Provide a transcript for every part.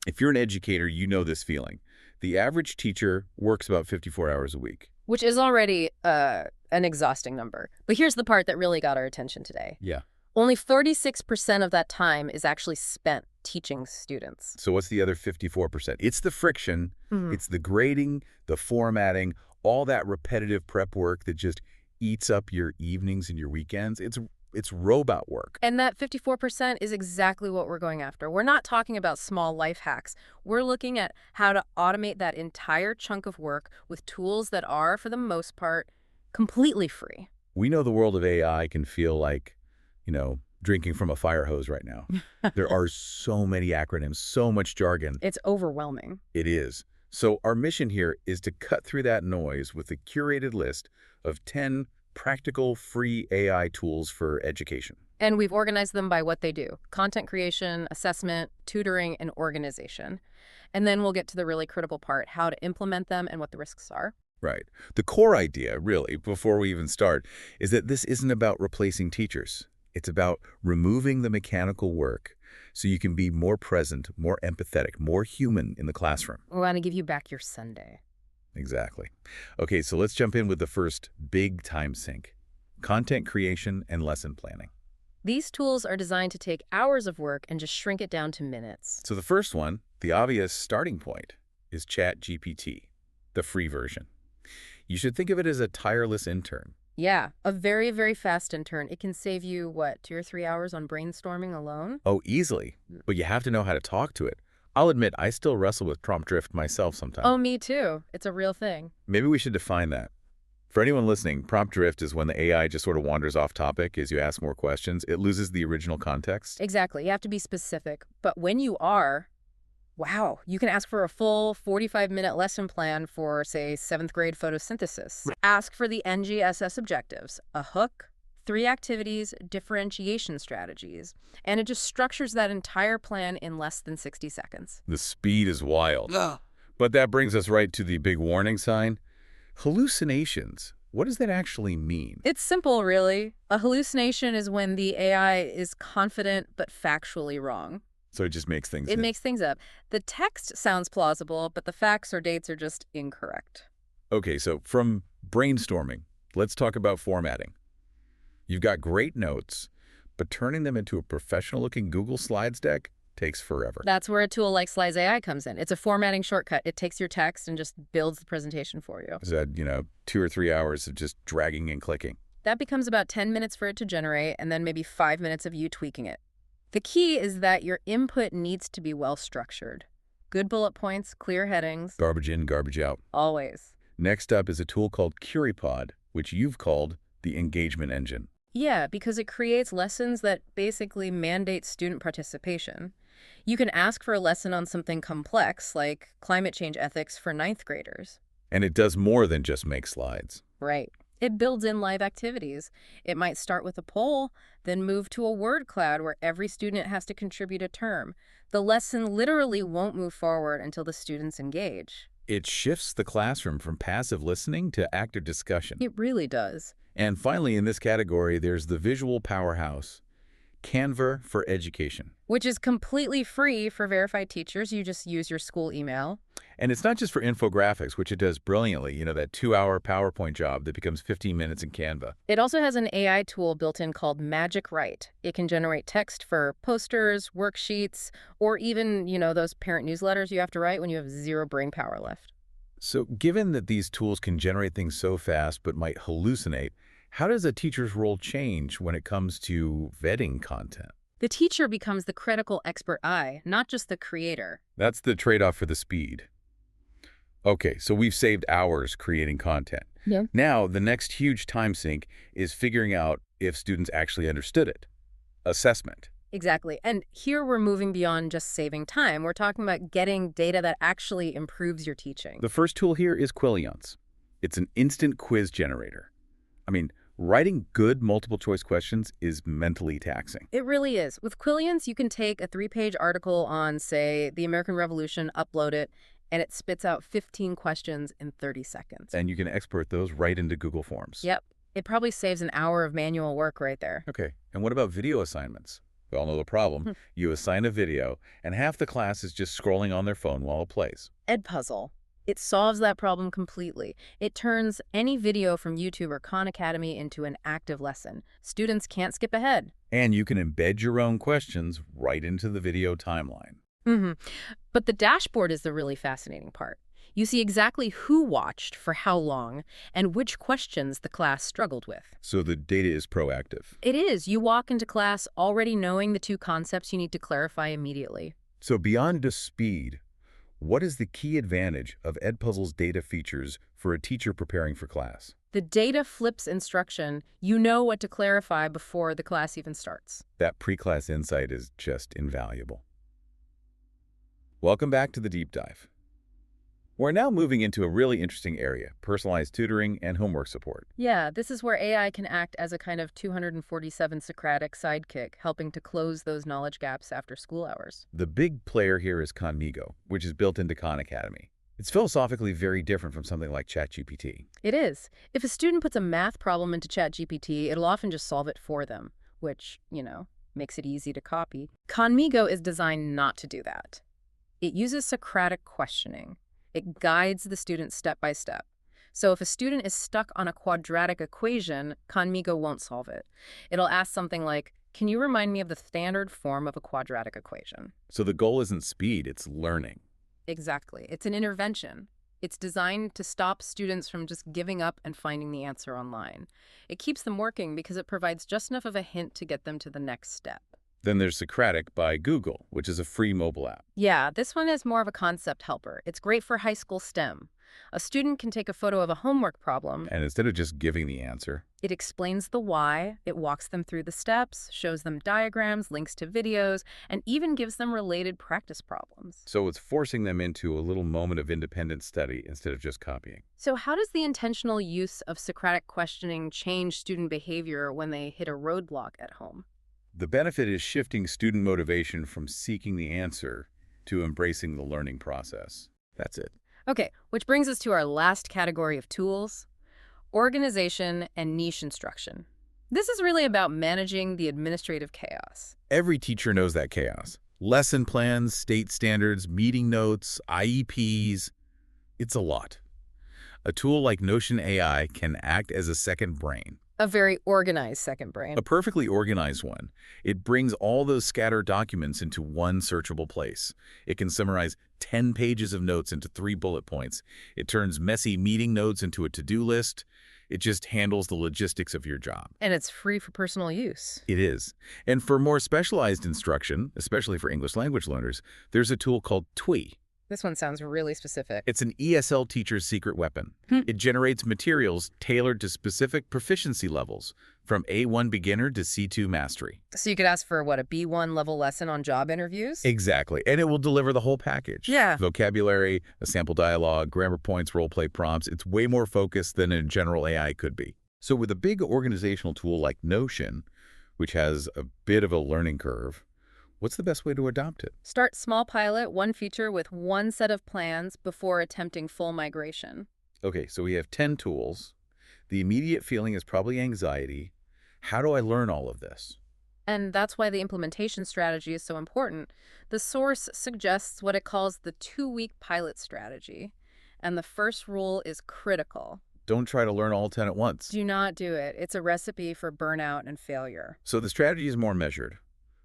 If you're an educator, you know this feeling. The average teacher works about 54 hours a week. Which is already an exhausting number. But here's the part that really got our attention today. Yeah. Only 36% of that time is actually spent teaching students. So what's the other 54%? It's the friction, it's the grading, the formatting, all that repetitive prep work that just eats up your evenings and your weekends. It's robot work. And that 54% is exactly what we're going after. We're not talking about small life hacks. We're looking at how to automate that entire chunk of work with tools that are, for the most part, completely free. We know the world of AI can feel like, drinking from a fire hose right now. There are so many acronyms, so much jargon. It's overwhelming. It is. So our mission here is to cut through that noise with a curated list of 10 practical free AI tools for education. And we've organized them by what they do: content creation, assessment, tutoring, and organization. And then we'll get to the really critical part: how to implement them and what the risks are. Right. The core idea, really, before we even start, is that this isn't about replacing teachers. It's about removing the mechanical work so you can be more present, more empathetic, more human in the classroom. We want to give you back your Sunday. Exactly. Okay, so let's jump in with the first big time sink: content creation and lesson planning. These tools are designed to take hours of work and just shrink it down to minutes. So the first one, the obvious starting point, is ChatGPT, the free version. You should think of it as a tireless intern. Yeah, a very, very fast intern. It can save you, what, 2 or 3 hours on brainstorming alone? Oh, easily. But you have to know how to talk to it. I'll admit, I still wrestle with prompt drift myself sometimes. Oh, me too. It's a real thing. Maybe we should define that. For anyone listening, prompt drift is when the AI just sort of wanders off topic as you ask more questions. It loses the original context. Exactly. You have to be specific. But when you are, wow, you can ask for a full 45-minute lesson plan for, say, 7th grade photosynthesis. Ask for the NGSS objectives: a hook, 3 activities, differentiation strategies. And it just structures that entire plan in less than 60 seconds. The speed is wild. But that brings us right to the big warning sign. Hallucinations. What does that actually mean? It's simple, really. A hallucination is when the AI is confident but factually wrong. So it just makes things up. It makes things up. The text sounds plausible, but the facts or dates are just incorrect. Okay, so from brainstorming, let's talk about formatting. You've got great notes, but turning them into a professional-looking Google Slides deck takes forever. That's where a tool like SlidesAI comes in. It's a formatting shortcut. It takes your text and just builds the presentation for you. Is that, 2 or 3 hours of just dragging and clicking? That becomes about 10 minutes for it to generate, and then maybe 5 minutes of you tweaking it. The key is that your input needs to be well structured. Good bullet points, clear headings. Garbage in, garbage out. Always. Next up is a tool called Curipod, which you've called the engagement engine. Yeah, because it creates lessons that basically mandate student participation. You can ask for a lesson on something complex, like climate change ethics for 9th graders. And it does more than just make slides. Right. It builds in live activities. It might start with a poll, then move to a word cloud where every student has to contribute a term. The lesson literally won't move forward until the students engage. It shifts the classroom from passive listening to active discussion. It really does. And finally, in this category, there's the visual powerhouse, Canva for Education. Which is completely free for verified teachers. You just use your school email. And it's not just for infographics, which it does brilliantly, that 2-hour PowerPoint job that becomes 15 minutes in Canva. It also has an AI tool built in called Magic Write. It can generate text for posters, worksheets, or even, those parent newsletters you have to write when you have zero brain power left. So given that these tools can generate things so fast but might hallucinate, how does a teacher's role change when it comes to vetting content? The teacher becomes the critical expert eye, not just the creator. That's the trade-off for the speed. Okay, so we've saved hours creating content. Yeah. Now, the next huge time sink is figuring out if students actually understood it. Assessment. Exactly. And here we're moving beyond just saving time. We're talking about getting data that actually improves your teaching. The first tool here is Quillionz. It's an instant quiz generator. Writing good multiple-choice questions is mentally taxing. It really is. With Quillionz, you can take a 3-page article on, say, the American Revolution, upload it, and it spits out 15 questions in 30 seconds. And you can export those right into Google Forms. Yep. It probably saves an hour of manual work right there. Okay. And what about video assignments? We all know the problem. You assign a video, and half the class is just scrolling on their phone while it plays. Edpuzzle. It solves that problem completely. It turns any video from YouTube or Khan Academy into an active lesson. Students can't skip ahead. And you can embed your own questions right into the video timeline. But the dashboard is the really fascinating part. You see exactly who watched for how long and which questions the class struggled with. So the data is proactive. It is. You walk into class already knowing the two concepts you need to clarify immediately. So beyond just speed, what is the key advantage of Edpuzzle's data features for a teacher preparing for class? The data flips instruction. You know what to clarify before the class even starts. That pre-class insight is just invaluable. Welcome back to the Deep Dive. We're now moving into a really interesting area, personalized tutoring and homework support. Yeah, this is where AI can act as a kind of 247 Socratic Sidekick, helping to close those knowledge gaps after school hours. The big player here is Khanmigo, which is built into Khan Academy. It's philosophically very different from something like ChatGPT. It is. If a student puts a math problem into ChatGPT, it'll often just solve it for them, which, makes it easy to copy. Khanmigo is designed not to do that. It uses Socratic questioning. It guides the student step by step. So if a student is stuck on a quadratic equation, Khanmigo won't solve it. It'll ask something like, can you remind me of the standard form of a quadratic equation? So the goal isn't speed, it's learning. Exactly. It's an intervention. It's designed to stop students from just giving up and finding the answer online. It keeps them working because it provides just enough of a hint to get them to the next step. Then there's Socratic by Google, which is a free mobile app. Yeah, this one is more of a concept helper. It's great for high school STEM. A student can take a photo of a homework problem. And instead of just giving the answer, it explains the why, it walks them through the steps, shows them diagrams, links to videos, and even gives them related practice problems. So it's forcing them into a little moment of independent study instead of just copying. So how does the intentional use of Socratic questioning change student behavior when they hit a roadblock at home? The benefit is shifting student motivation from seeking the answer to embracing the learning process. That's it. Okay, which brings us to our last category of tools, organization and niche instruction. This is really about managing the administrative chaos. Every teacher knows that chaos. Lesson plans, state standards, meeting notes, IEPs. It's a lot. A tool like Notion AI can act as a second brain. A very organized second brain. A perfectly organized one. It brings all those scattered documents into one searchable place. It can summarize 10 pages of notes into 3 bullet points. It turns messy meeting notes into a to-do list. It just handles the logistics of your job. And it's free for personal use. It is. And for more specialized instruction, especially for English language learners, there's a tool called Twee. This one sounds really specific. It's an ESL teacher's secret weapon. It generates materials tailored to specific proficiency levels, from A1 beginner to C2 mastery. So you could ask for, what, a B1 level lesson on job interviews? Exactly. And it will deliver the whole package. Yeah. Vocabulary, a sample dialogue, grammar points, role play prompts. It's way more focused than a general AI could be. So with a big organizational tool like Notion, which has a bit of a learning curve, what's the best way to adopt it? Start small pilot, one feature with one set of plans before attempting full migration. Okay, so we have 10 tools. The immediate feeling is probably anxiety. How do I learn all of this? And that's why the implementation strategy is so important. The source suggests what it calls the 2-week pilot strategy. And the first rule is critical. Don't try to learn all 10 at once. Do not do it. It's a recipe for burnout and failure. So the strategy is more measured.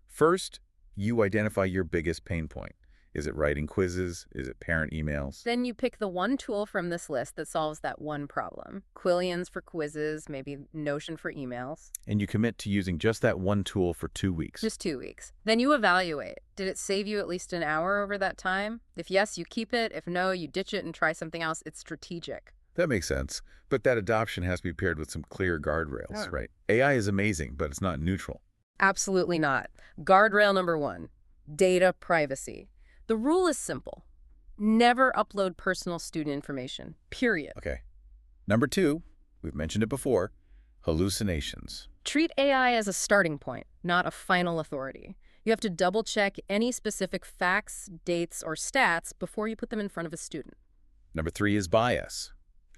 First, you identify your biggest pain point. Is it writing quizzes? Is it parent emails? Then you pick the one tool from this list that solves that one problem. Quillionz for quizzes, maybe Notion for emails. And you commit to using just that one tool for 2 weeks. Just 2 weeks. Then you evaluate. Did it save you at least an hour over that time? If yes, you keep it. If no, you ditch it and try something else. It's strategic. That makes sense. But that adoption has to be paired with some clear guardrails, right? AI is amazing, but it's not neutral. Absolutely not. Guardrail number 1, data privacy. The rule is simple. Never upload personal student information, period. Okay. Number 2, we've mentioned it before, hallucinations. Treat AI as a starting point, not a final authority. You have to double-check any specific facts, dates, or stats before you put them in front of a student. Number 3 is bias.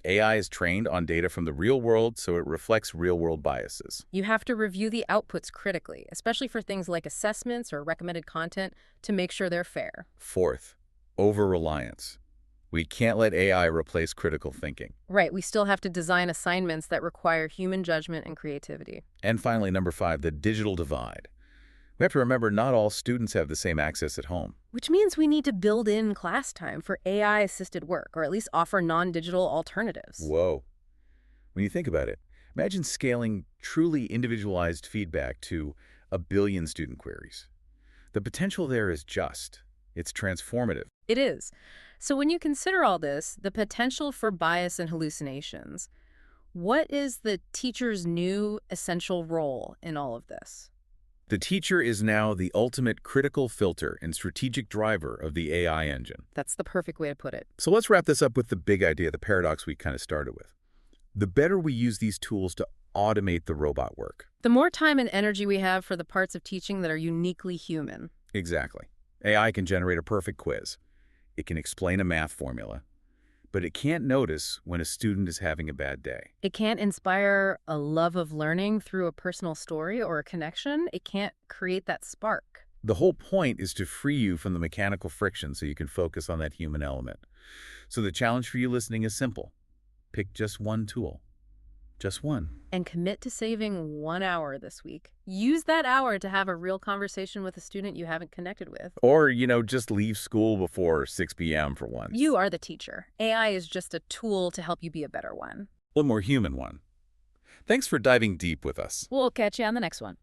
AI is trained on data from the real world, so it reflects real-world biases. You have to review the outputs critically, especially for things like assessments or recommended content, to make sure they're fair. Fourth, over-reliance. We can't let AI replace critical thinking. Right, we still have to design assignments that require human judgment and creativity. And finally, number 5, the digital divide. We have to remember not all students have the same access at home. Which means we need to build in class time for AI-assisted work, or at least offer non-digital alternatives. Whoa. When you think about it, imagine scaling truly individualized feedback to 1 billion student queries. The potential there is it's transformative. It is. So when you consider all this, the potential for bias and hallucinations, what is the teacher's new essential role in all of this? The teacher is now the ultimate critical filter and strategic driver of the AI engine. That's the perfect way to put it. So let's wrap this up with the big idea, the paradox we kind of started with. The better we use these tools to automate the robot work. The more time and energy we have for the parts of teaching that are uniquely human. Exactly. AI can generate a perfect quiz. It can explain a math formula. But it can't notice when a student is having a bad day. It can't inspire a love of learning through a personal story or a connection. It can't create that spark. The whole point is to free you from the mechanical friction so you can focus on that human element. So the challenge for you listening is simple. Pick just one tool. Just one. And commit to saving 1 hour this week. Use that hour to have a real conversation with a student you haven't connected with. Or, just leave school before 6 p.m. for once. You are the teacher. AI is just a tool to help you be a better one. A more human one. Thanks for diving deep with us. We'll catch you on the next one.